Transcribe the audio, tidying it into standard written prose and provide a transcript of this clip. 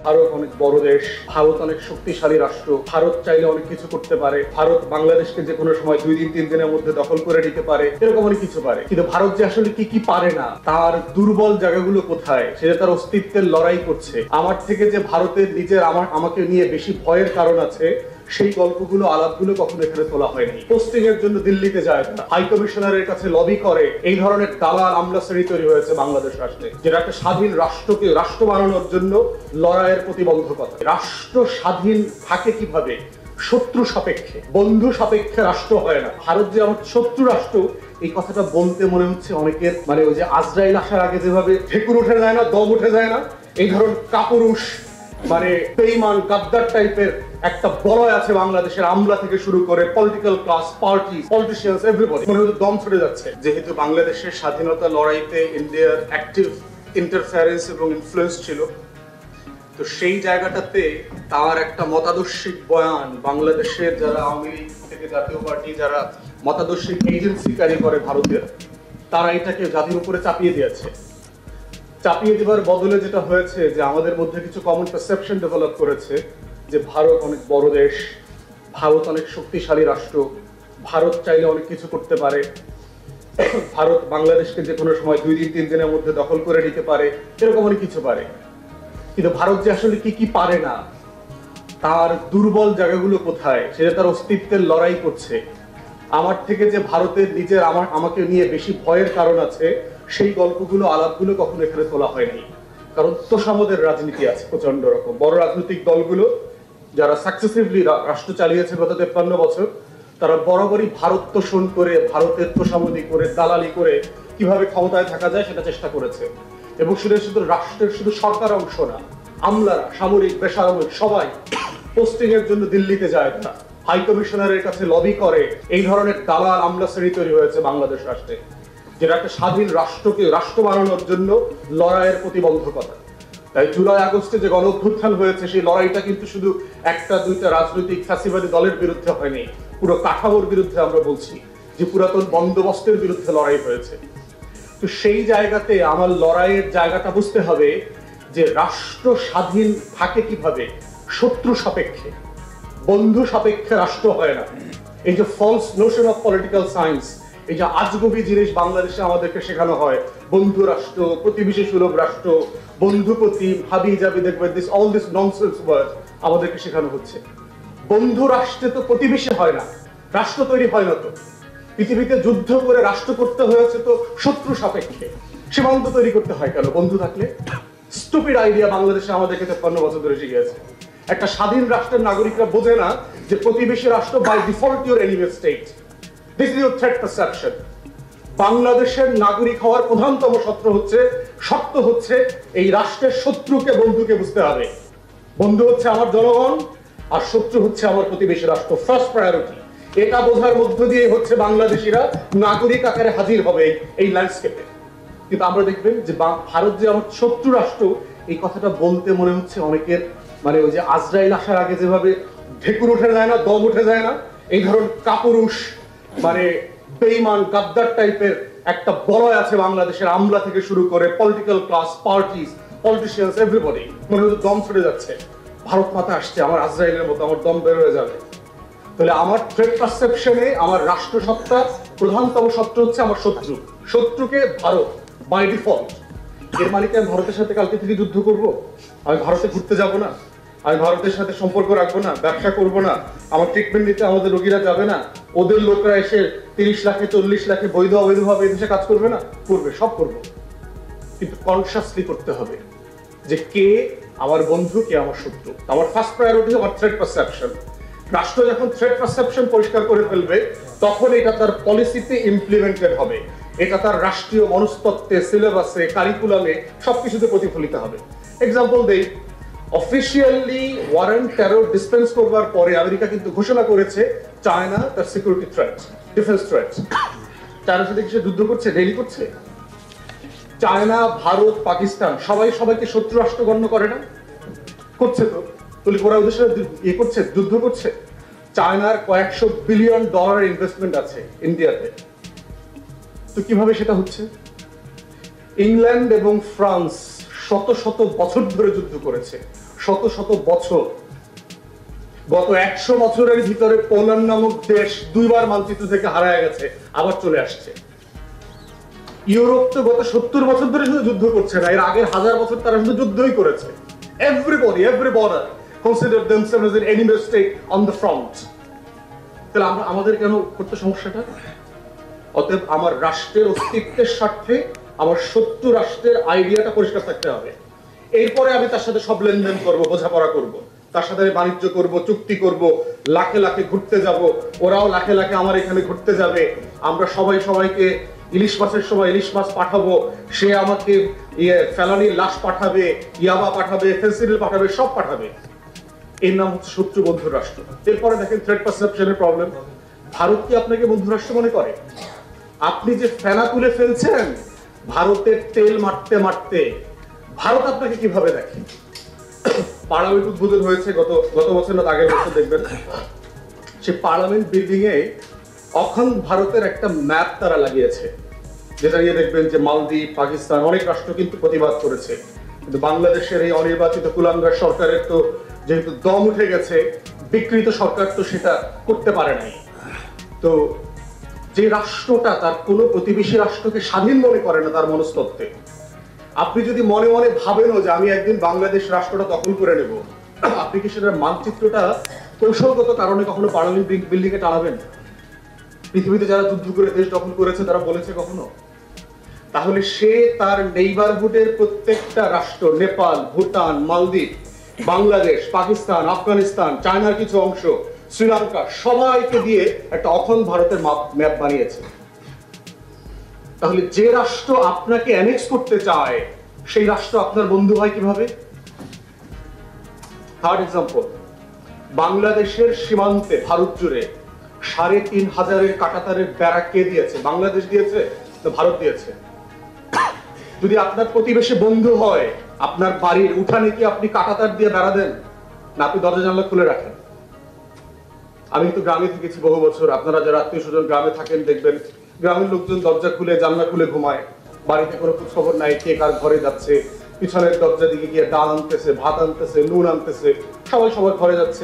ভারত অনেক বড় দেশ, ভারত অনেক শক্তিশালী রাষ্ট্র, ভারত চাইলে অনেক কিছু করতে পারে, ভারত বাংলাদেশকে যে কোনো সময় 2 দিন 3 দিনের মধ্যে দখল করে নিতে পারে, এরকম অনেক কিছু পারে। কিন্তু ভারত যে আসলে কি কি পারে না, তার দুর্বল জায়গাগুলো কোথায়, সেটা তার অস্তিত্বের লড়াই করছে। আমার থেকে যে ভারতের নিজের আমাকে নিয়ে বেশি ভয়ের কারণ আছে, সেই গল্পগুলো আলাপগুলো কখনো এখানে তোলা হয়নি। পোস্টিং এর জন্য দিল্লিতে যায় না, হাই কমিশনারের কাছে লবি করে, এই ধরনের দালাল আমলা শ্রেণী তৈরি হয়েছে বাংলাদেশ রাষ্ট্রে, যেটা একটা স্বাধীন রাষ্ট্রকে রাষ্ট্র বানানোর জন্য লড়াইয়ের প্রতিবন্ধকতা। রাষ্ট্র স্বাধীন থাকে কিভাবে? শত্রু সাপেক্ষে। বন্ধু সাপেক্ষে রাষ্ট্র হয় না। ভারত যে আমার শত্রু রাষ্ট্র, এই কথাটা বলতে মনে হচ্ছে অনেকের ওই যে আজরাইল আসার আগে যেভাবে ঢেকুর উঠে যায় না, দম উঠে যায় না, এই ধরনের কাপুরুষ বেঈমান গাদ্দার টাইপের একটা বলয় আছে বাংলাদেশের, আমলা থেকে শুরু করে political class, party, politicians, everybody. মনে হচ্ছে দম ছুটে যাচ্ছে। যেহেতু বাংলাদেশের স্বাধীনতা লড়াইতে ইন্ডিয়ার অ্যাক্টিভ ইন্টারফারেন্স এবং ইনফ্লুয়েন্স ছিল, তো সেই জায়গাটাতে তার একটা মতাদর্শিক বয়ান বাংলাদেশের যারা আওয়ামী লীগ থেকে জাতীয় পার্টি যারা মতাদর্শিক এজেন্সি ক্যারি করে ভারতের, তারা এটাকে জাতির উপরে চাপিয়ে দিয়েছে। চাপিয়ে দেওয়ার বদলে যেটা হয়েছে যে আমাদের মধ্যে কিছু কমন পারসেপশন ডেভেলপ করেছে যে ভারত অনেক বড় দেশ, ভারত অনেক শক্তিশালী রাষ্ট্র, ভারত চাইলে অনেক কিছু করতে পারে, ভারত বাংলাদেশকে যে কোনো সময় 2 দিন 3 দিনের মধ্যে দখল করে নিতে পারে, এরকম অনেক কিছু পারে। কিন্তু ভারত যে আসলে কি কি পারে না, তার দুর্বল জায়গাগুলো কোথায়, সেটা তার অস্তিত্বের লড়াই করছে। আমার থেকে যে ভারতের নিজের আমাকে নিয়ে বেশি ভয়ের কারণ আছে, সেই গল্পগুলো আলাপগুলো কখনো এখানে তোলা হয়নি। কারণ তোষামদের রাজনীতি আছে প্রচন্ড রকম। বড় রাজনৈতিক দলগুলো যারা সাকসেসিভলি রাষ্ট্র চালিয়েছে গত 53 বছর, তারা বরাবরই ভারত তোষণ করে, ভারতের তোষামদি করে, দালালি করে কিভাবে ক্ষমতায় থাকা যায় সেটা চেষ্টা করেছে। এবং সেটা শুধু রাষ্ট্রের শুধু সরকার অংশ না, আমলারা, সামরিক, বেসামরিক সবাই পোস্টিং এর জন্য দিল্লিতে যায় না, হাই কমিশনারের কাছে লবি করে, এই ধরনের দালাল আমলা শ্রেণী তৈরি হয়েছে বাংলাদেশ রাষ্ট্রে, যেটা একটা স্বাধীন রাষ্ট্রকে রাষ্ট্র বানানোর জন্য লড়াইয়ের প্রতিবন্ধকতা। তাই জুলাই আগস্টে যে গণ অভ্যুত্থান হয়েছে, সেই লড়াইটা কিন্তু শুধু একটা দুইটা রাজনৈতিক ফ্যাসিবাদী দলের বিরুদ্ধে হয়নি, পুরো কাঠামোর বিরুদ্ধে আমরা বলছি যে পুরাতন বন্দোবস্তের বিরুদ্ধে লড়াই হয়েছে। তো সেই জায়গাতে আমার লড়াইয়ের জায়গাটা বুঝতে হবে যে রাষ্ট্র স্বাধীন থাকে কিভাবে? শত্রু সাপেক্ষে। বন্ধু সাপেক্ষে রাষ্ট্র হয় না। এই যে false notion of political science, এই যে আজগুবি জিনিস বাংলাদেশে আমাদেরকে শেখানো হয়, বন্ধু রাষ্ট্র, প্রতিবেশী সুলভ রাষ্ট্র, বন্ধুপতি, ভাবি যাবি, দেখবে অল দিস ননসেন্স ওয়ার্ড আমাদেরকে শেখানো হচ্ছে। বন্ধু রাষ্ট্রে তো প্রতিবেশী হয় না, রাষ্ট্র তৈরি হয় না। তো পৃথিবীতে যুদ্ধ করে রাষ্ট্র করতে হয়েছে তো শত্রু সাপেক্ষে। সীমান্ত তৈরি করতে হয় কেন বন্ধু থাকলে? স্টুপিড আইডিয়া বাংলাদেশে আমাদেরকে 53 বছর ধরে শিখিয়েছে। একটা স্বাধীন রাষ্ট্রের নাগরিকরা বোঝে না যে প্রতিবেশী রাষ্ট্র by default your enemy state. This is your threat perception. বাংলাদেশের নাগরিক হওয়ার প্রধানতম শর্ত হচ্ছে এই রাষ্ট্রের শত্রুকে বন্ধুকে বুঝতে হবে। বন্ধু হচ্ছে আমার জনগণ, আর শত্রু হচ্ছে আমার প্রতিবেশী রাষ্ট্র। First priority. এটা বোঝার মধ্য দিয়ে হচ্ছে বাংলাদেশিরা নাগরিক আকারে হাজির হবে এই ল্যান্ডস্কেপে। কিন্তু আমরা দেখবেন যে ভারত যে আমার শত্রু রাষ্ট্র, এই কথাটা বলতে মনে হচ্ছে অনেকের ওই যে আজরাইল আসার আগে যেভাবে ঢেকুর উঠে যায় না, দম উঠে যায় না, এই ধরনের কাপুরুষ বেঈমান গাদ্দার টাইপের একটা বলয় আছে বাংলাদেশের, আমলা থেকে শুরু করে political class, party, politicians, everybody. মনে হচ্ছে দম ছুটে যাচ্ছে। ভারত মাথা আসছে, আমার আজরাইলের মতো আমার দম বের হয়ে যাবে। তাহলে আমার থ্রেট পারসেপশনে আমার রাষ্ট্রসত্তার প্রধানতম শত্রু হচ্ছে আমার শত্রু। শত্রুকে ভারত বাই ডিফল্ট। এর মানে কি আমি ভারতের সাথে কালকে থেকে যুদ্ধ করব? আমি ভারতে ঘুরতে যাব না? আমি ভারতের সাথে সম্পর্ক রাখবো না? ব্যবসা করব না? আমার ট্রিটমেন্ট নিতে আমাদের রোগীরা যাবে না? ওদের লোকরা এসে 30 লাখে 40 লাখে বৈধ অবৈধভাবে এদেশে কাজ করবে না? করবে, সব করবো। কিন্তু কনসিয়াসলি করতে হবে যে কে আমার বন্ধু, কে আমার শত্রু। আমার ফার্স্ট প্রায়োরিটি আমার থ্রেট পারসেপশন। রাষ্ট্র যখন থ্রেট পারসেপশন পরিষ্কার করে ফেলবে, তখন এটা তার পলিসিতে ইমপ্লিমেন্টেড হবে, এটা তার রাষ্ট্রীয় মনস্তত্ত্বে, সিলেবাসে, কারিকুলামে সবকিছুতে প্রতিফলিত হবে। এক্সাম্পল দেই, officially war on terror dispense করবার পরে আমেরিকা কিন্তু ঘোষণা করেছে চায়না তার সিকিউরিটি থ্রেট, ডিফেন্স থ্রেট। চায়নার সাথে কিছু যুদ্ধ করছে, ডেলি করছে। চায়না, ভারত, পাকিস্তান সবাই সবাইকে শত্রু রাষ্ট্র গণ্য করে না? করছে তো। ওরা ওদের সাথে করছে, যুদ্ধ করছে। চায়নার কয়েকশো বিলিয়ন ডলারের ইনভেস্টমেন্ট আছে ইন্ডিয়াতে। তো কিভাবে সেটা হচ্ছে? ইংল্যান্ড এবং ফ্রান্স শত শত বছর ধরে যুদ্ধ করেছে, শত শত বছর, গত 100 বছরের ভিতরে পোল্যান্ড নামক দেশ 2 বার মানচিত্র থেকে হারায় গেছে, আবার চলে আসছে। ইউরোপ তো গত 70 বছর ধরে শুধু যুদ্ধ করছে না, এর আগের 1000 বছর তারা শুধু যুদ্ধই করেছে। Everybody, every border consider themselves as an enemy state on the front. তাহলে আমাদের কেন করতে সমস্যাটা? অতএব আমার রাষ্ট্রের অস্তিত্বের স্বার্থে আমার শত্রু রাষ্ট্রের আইডিয়াটা পরিষ্কার থাকতে হবে। এরপরে আমি তার সাথে সব লেনদেন করব, বোঝাপড়া করব, তার সাথে বাণিজ্য করব, চুক্তি করব, লাখে লাখে ঘুরতে যাব, ওরাও লাখে লাখে আমার এখানে ঘুরতে যাবে, আমরা সবাই সবাইকে ইলিশ মাছের সময় ইলিশ মাছ পাঠাবো, সে আমাকে ফেলানির লাশ পাঠাবে, ইয়াবা পাঠাবে, ফেন্সিডিল পাঠাবে, সব পাঠাবে। এর নাম হচ্ছে শত্রু বন্ধু রাষ্ট্র। এরপরে দেখেন থ্রেট পারসেপশনের প্রবলেম। ভারত কি আপনাকে বন্ধু রাষ্ট্র মনে করে? আপনি যে ফেনা তুলে ফেলছেন ভারতের তেল মারতে মারতে, ভারত আপনাকে কিভাবে দেখে? পার্লামেন্ট উদ্বোধন হয়েছে গত বছর না আগের বছর, দেখবেন সেই পার্লামেন্ট বিল্ডিং এ অখণ্ড ভারতের একটা ম্যাপ তারা লাগিয়েছে, যেটা নিয়ে দেখবেন যে মালদ্বীপ, পাকিস্তান, অনেক রাষ্ট্র কিন্তু প্রতিবাদ করেছে। কিন্তু বাংলাদেশের এই অনির্বাচিত কুলাঙ্গার সরকারের তো যেহেতু দম উঠে গেছে, বিকৃত সরকার তো সেটা করতে পারে নাই। তো যে রাষ্ট্রটা তার কোনো প্রতিবেশী রাষ্ট্রকে স্বাধীন মনে করে না তার মনস্তত্ত্বে, আপনি যদি মনে মনে ভাবেনও যে আমি একদিন বাংলাদেশ রাষ্ট্রটা দখল করে নেব, আপনি কি সেটার মানচিত্রটা কৌশলগত কারণে কখনো পার্লামেন্ট বিল্ডিং এ টানাবেন? পৃথিবীতে যারা যুদ্ধ করে দেশ দখল করেছে তারা বলেছে কখনো? তাহলে সে তার নেইবারহুডের প্রত্যেকটা রাষ্ট্র, নেপাল, ভুটান, মালদ্বীপ, বাংলাদেশ, পাকিস্তান, আফগানিস্তান, চায়নার কিছু অংশ, শ্রীলঙ্কা, সবাইকে দিয়ে একটা অখণ্ড ভারতের ম্যাপ বানিয়েছে। তাহলে যে রাষ্ট্র আপনাকে অ্যানেক্স করতে চায় সেই রাষ্ট্র আপনার বন্ধু হয় কিভাবে? থার্ড এক্সাম্পল, বাংলাদেশের সীমান্তে ভারত জুড়ে 3500 কাঁটাতারের বেড়া কে দিয়েছে? বাংলাদেশ দিয়েছে তো ভারত দিয়েছে? যদি আপনার প্রতিবেশী বন্ধু হয়, আপনার বাড়ির উঠানে কি আপনি কাঁটাতার দিয়ে বেড়া দেন না আপনি দরজা জানলা খুলে রাখেন? আমি তো গ্রামে থেকেছি বহু বছর, আপনারা যারা আত্মীয় স্বজন গ্রামে থাকেন দেখবেন গ্রামের লোকজন দরজা খুলে জানলা খুলে ঘুমায়, বাড়িতে কোনো খোঁজ খবর নাই কে কার ঘরে যাচ্ছে, পিছনের দরজা দিকে গিয়ে ডাল আনতেছে, ভাত আনতেছে, নুন আনতেছে, সবাই সবার ঘরে যাচ্ছে।